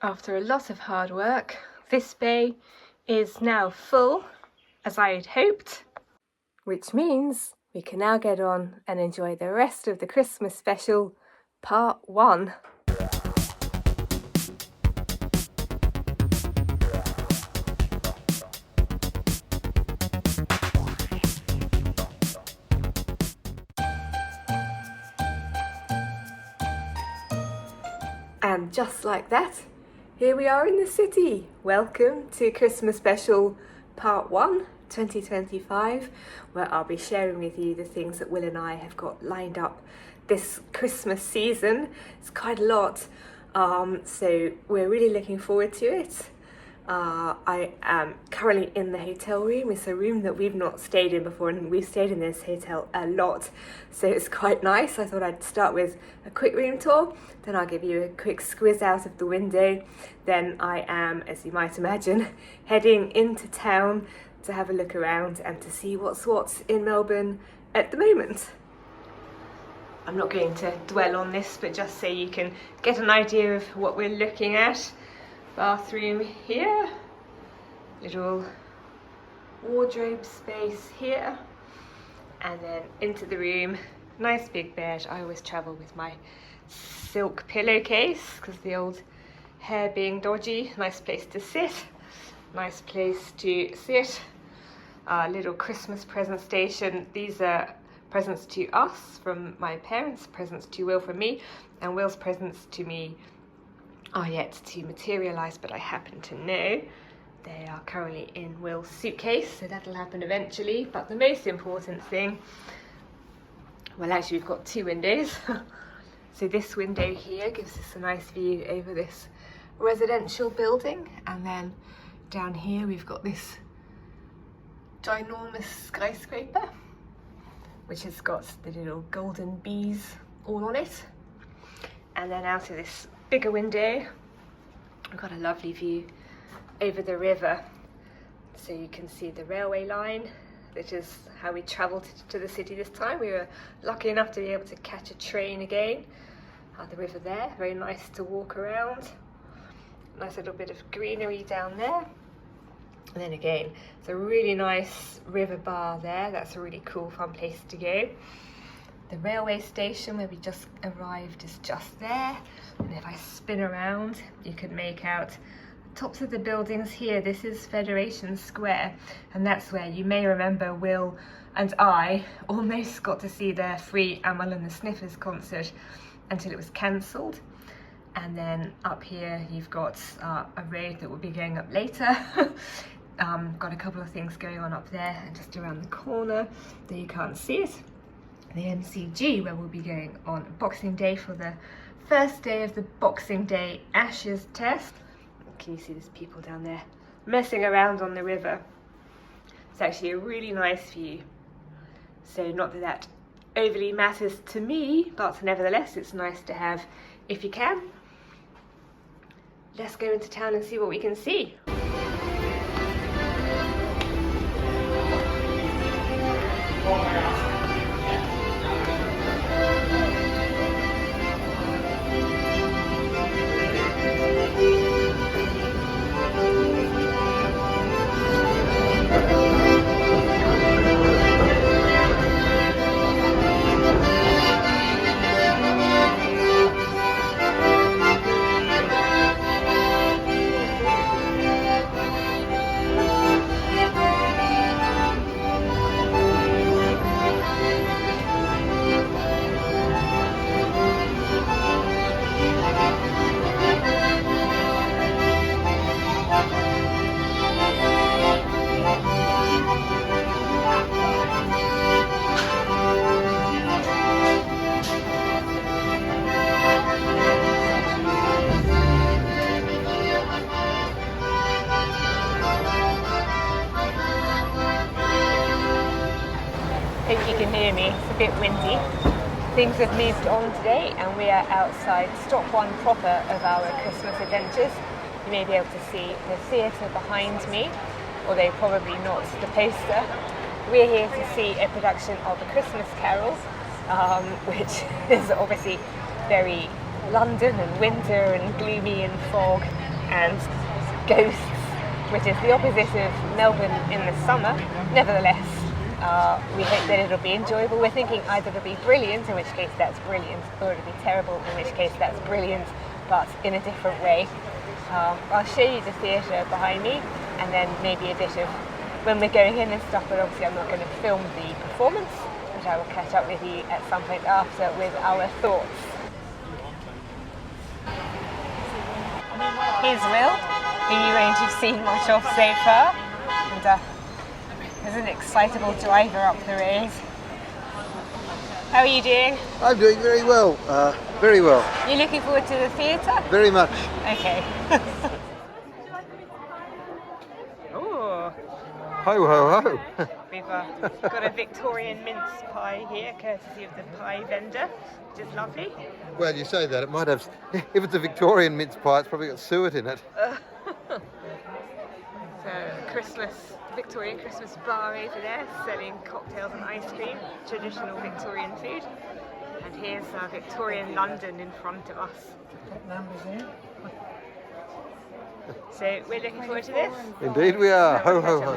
After a lot of hard work, this bay is now full, as I had hoped, which means we can now get on and enjoy the rest of the Christmas special, part 1. And just like that, here we are in the city. Welcome to Christmas Special Part 1 2025, where I'll be sharing with you the things that Will and I have got lined up this Christmas season. It's quite a lot, so we're really looking forward to it. I am currently in the hotel room. It's a room that we've not stayed in before, and we've stayed in this hotel a lot, so it's quite nice. I thought I'd start with a quick room tour, then I'll give you a quick squiz out of the window. Then I am, as you might imagine, heading into town to have a look around and to see what's what in Melbourne at the moment. I'm not going to dwell on this, but just so you can get an idea of what we're looking at. Bathroom here, little wardrobe space here, and then into the room. Nice big bed. I always travel with my silk pillowcase because the old hair being dodgy. Nice place to sit. Nice place to sit. Little Christmas present station. These are presents to us from my parents, presents to Will from me, and Will's presents to me are yet to materialise, but I happen to know they are currently in Will's suitcase, so that'll happen eventually. But the most important thing, well, actually we've got 2 windows. So this window here gives us a nice view over this residential building, and then down here we've got this ginormous skyscraper which has got the little golden bees all on it. And then out of this bigger window we've got a lovely view over the river, so you can see the railway line, which is how we travelled to the city this time. We were lucky enough to be able to catch a train again. The river there, very nice to walk around. Nice little bit of greenery down there. And then again, it's a really nice river bar there. That's a really cool, fun place to go. The railway station where we just arrived is just there, and if I spin around you can make out the tops of the buildings here. This is Federation Square, and that's where you may remember Will and I almost got to see their free Amal and the Sniffers concert until it was cancelled. And then up here you've got a road that will be going up later. Got a couple of things going on up there, and just around the corner there you can't see it, the MCG, where we'll be going on Boxing Day for the first day of the Boxing Day Ashes test. Can you see there's people down there messing around on the river? It's actually a really nice view. So not that that overly matters to me, but nevertheless it's nice to have if you can. Let's go into town and see what we can see. Hope you can hear me, it's a bit windy. Things have moved on today and we are outside stop 1 proper of our Christmas adventures. You may be able to see the theatre behind me, although probably not the poster. We're here to see a production of A Christmas Carol, which is obviously very London and winter and gloomy and fog, and ghosts, which is the opposite of Melbourne in the summer. Nevertheless, we hope that it'll be enjoyable. We're thinking either it'll be brilliant, in which case that's brilliant, or it'll be terrible, in which case that's brilliant, but in a different way. I'll show you the theatre behind me, and then maybe a bit of when we're going in and stuff, but obviously I'm not going to film the performance, but I will catch up with you at some point after with our thoughts. Here's Will, who you won't have seen much of so far, and there's an excitable driver up the road. How are you doing? I'm doing very well, very well. You looking forward to the theatre? Very much. Okay. Ooh. Ho, ho, ho. We've got a Victorian mince pie here, courtesy of the pie vendor, which is lovely. Well, you say that, it might have, if it's a Victorian mince pie, it's probably got suet in it. So, Victorian Christmas bar over there, selling cocktails and ice cream, traditional Victorian food. And here's Victorian London in front of us. So we're looking forward to this. Indeed we are. Ho, ho, ho.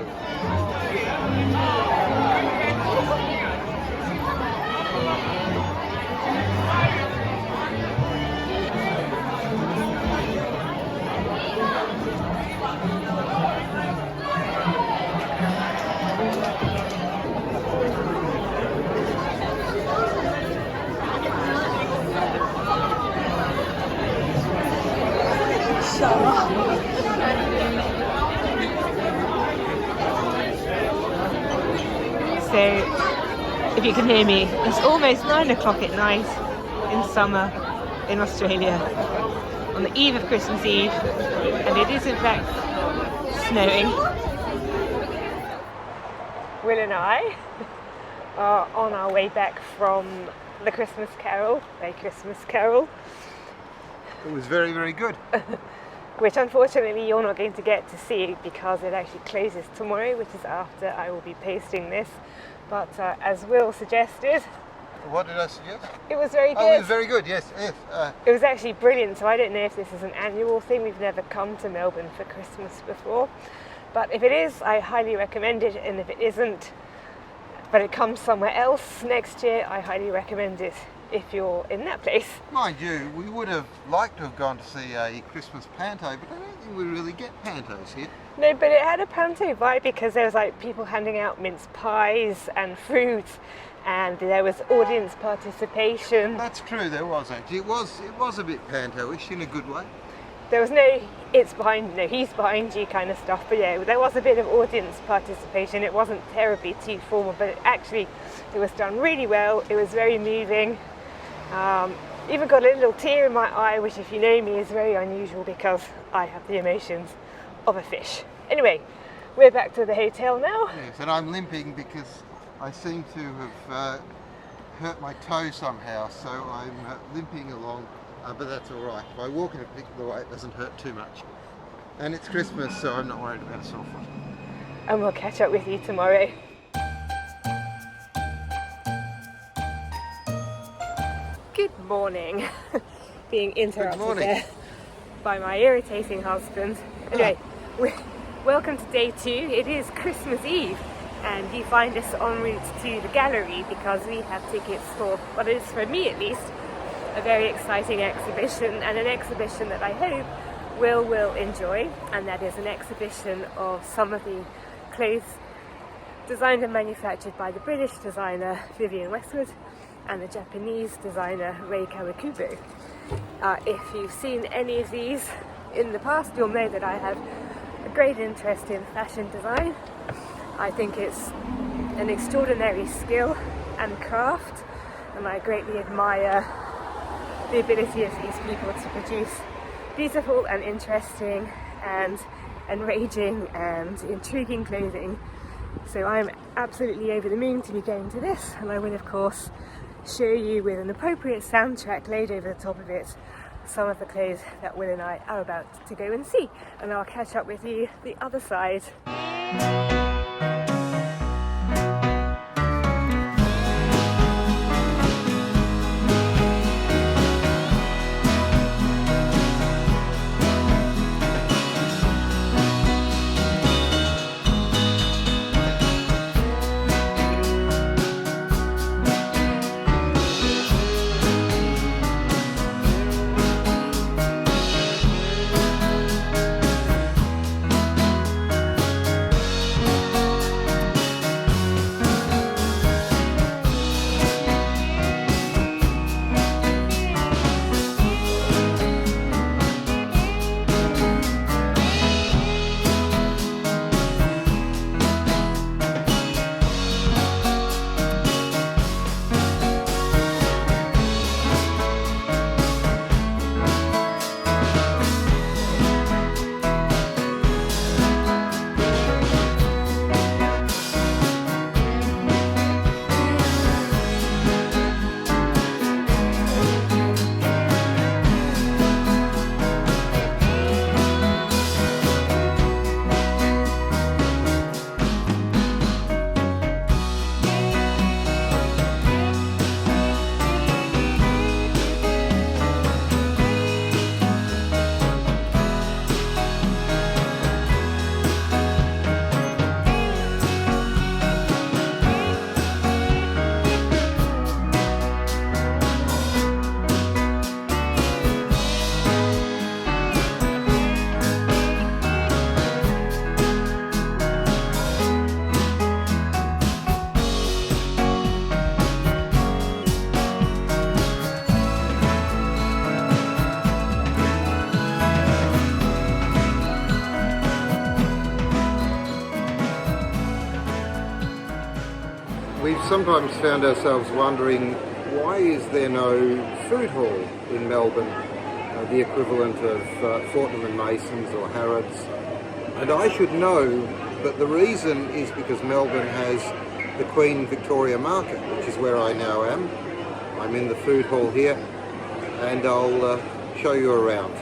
So, if you can hear me, it's almost 9 o'clock at night in summer in Australia on the eve of Christmas Eve, and it is in fact snowing. Will and I are on our way back from the Christmas Carol, a Christmas Carol. It was very, very good. Which unfortunately you're not going to get to see because it actually closes tomorrow, which is after I will be posting this. But as Will suggested... What did I suggest? It was very good. Oh, it was very good, yes. Yes. It was actually brilliant, so I don't know if this is an annual thing. We've never come to Melbourne for Christmas before. But if it is, I highly recommend it, and if it isn't, but it comes somewhere else next year, I highly recommend it if you're in that place. Mind you, we would have liked to have gone to see a Christmas panto, but I don't think we really get pantos here. No, but it had a panto vibe because there was like people handing out mince pies and fruit, and there was audience participation. That's true, there was actually. It was a bit panto-ish in a good way. There was no he's behind you kind of stuff, but yeah, there was a bit of audience participation. It wasn't terribly too formal, but it was done really well. It was very moving. Even got a little tear in my eye, which if you know me is very unusual because I have the emotions of a fish. Anyway, we're back to the hotel now. Yes, and I'm limping because I seem to have hurt my toe somehow, so I'm limping along, but that's all right. If I walk in a particular way, it doesn't hurt too much. And it's Christmas, so I'm not worried about a sore foot. And we'll catch up with you tomorrow. Good morning. Being interrupted there by my irritating husband. Anyway, welcome to day 2. It is Christmas Eve, and you find us en route to the gallery because we have tickets for what is, for me at least, a very exciting exhibition, and an exhibition that I hope will enjoy, and that is an exhibition of some of the clothes designed and manufactured by the British designer Vivian Westwood and the Japanese designer Kawakubo. If you've seen any of these in the past, you'll know that I have a great interest in fashion design. I think it's an extraordinary skill and craft, and I greatly admire the ability of these people to produce beautiful and interesting and enraging and intriguing clothing. So I'm absolutely over the moon to be going to this, and I will of course show you with an appropriate soundtrack laid over the top of it some of the clothes that Will and I are about to go and see, and I'll catch up with you the other side. sometimes found ourselves wondering, why is there no food hall in Melbourne, the equivalent of Fortnum and Mason's or Harrods? And I should know, but the reason is because Melbourne has the Queen Victoria Market, which is where I now am. I'm in the food hall here, and I'll show you around.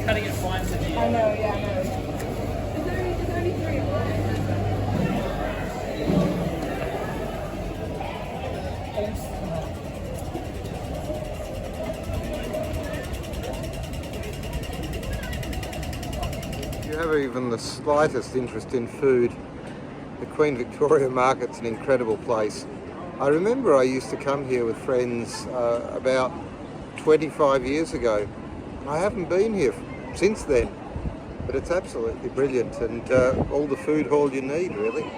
Cutting it fine to the... I know, yeah, I know. There's only 3 of If you have even the slightest interest in food, the Queen Victoria Market's an incredible place. I remember I used to come here with friends about 25 years ago. I haven't been here since then, but it's absolutely brilliant, and all the food hall you need, really.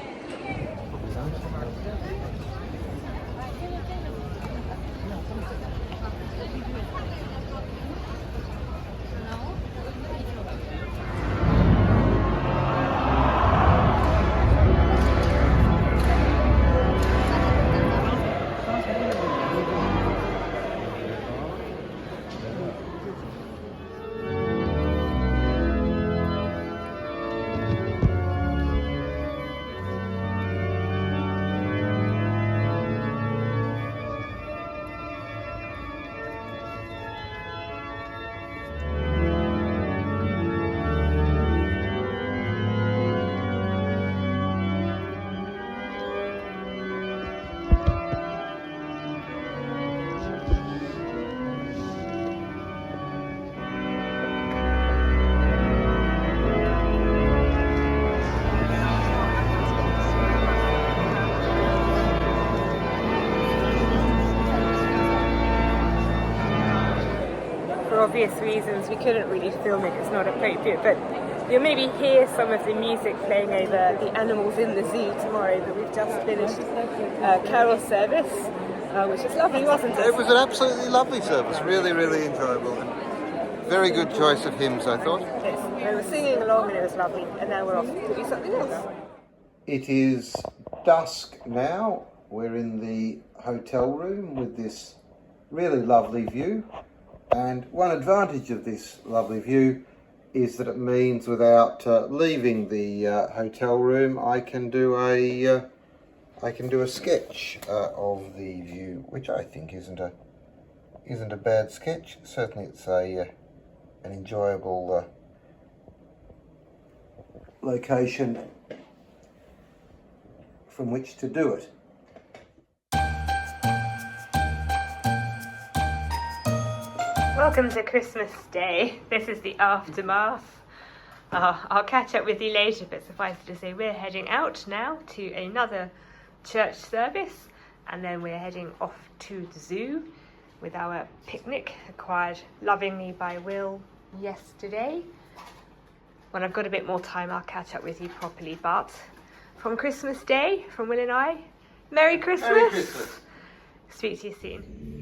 For obvious reasons, we couldn't really film it, it's not appropriate, but you'll maybe hear some of the music playing over the animals in the zoo tomorrow. But we've just finished a carol service, which was lovely, wasn't it? It was an absolutely lovely service, really, really enjoyable, and very good choice of hymns, I thought. Yes, we were singing along and it was lovely, and now we're off to do something else. It is dusk now. We're in the hotel room with this really lovely view. And one advantage of this lovely view is that it means without leaving the hotel room, I can do a sketch of the view, which I think isn't a bad sketch. Certainly, it's an enjoyable location from which to do it. Welcome to Christmas Day. This is the aftermath. I'll catch up with you later, but suffice it to say we're heading out now to another church service, and then we're heading off to the zoo with our picnic acquired lovingly by Will yesterday. When I've got a bit more time, I'll catch up with you properly, but from Christmas Day, from Will and I, Merry Christmas! Merry Christmas! Speak to you soon.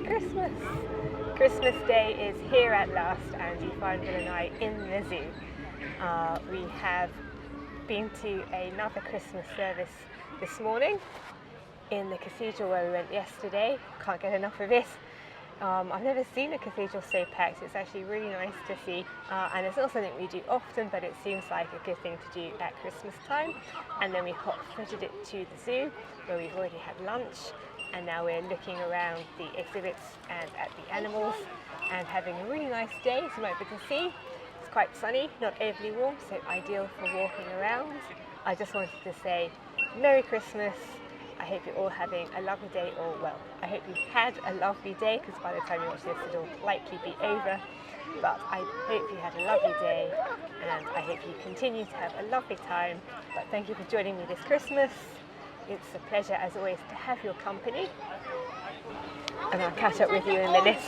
Christmas! Christmas Day is here at last, and you find Will and I in the zoo. We have been to another Christmas service this morning in the Cathedral where we went yesterday. Can't get enough of it. I've never seen a cathedral so packed. It's actually really nice to see, and it's not something we do often, but it seems like a good thing to do at Christmas time. And then we hot-footed it to the zoo where we've already had lunch, and now we're looking around the exhibits and at the animals and having a really nice day, as you might be able to see. It's quite sunny, not overly warm, so ideal for walking around. I just wanted to say Merry Christmas. I hope you're all having a lovely day, or well, I hope you had a lovely day, because by the time you watch this it'll likely be over. But I hope you had a lovely day, and I hope you continue to have a lovely time. But thank you for joining me this Christmas. It's a pleasure as always to have your company, and I'll catch up with you in a minute.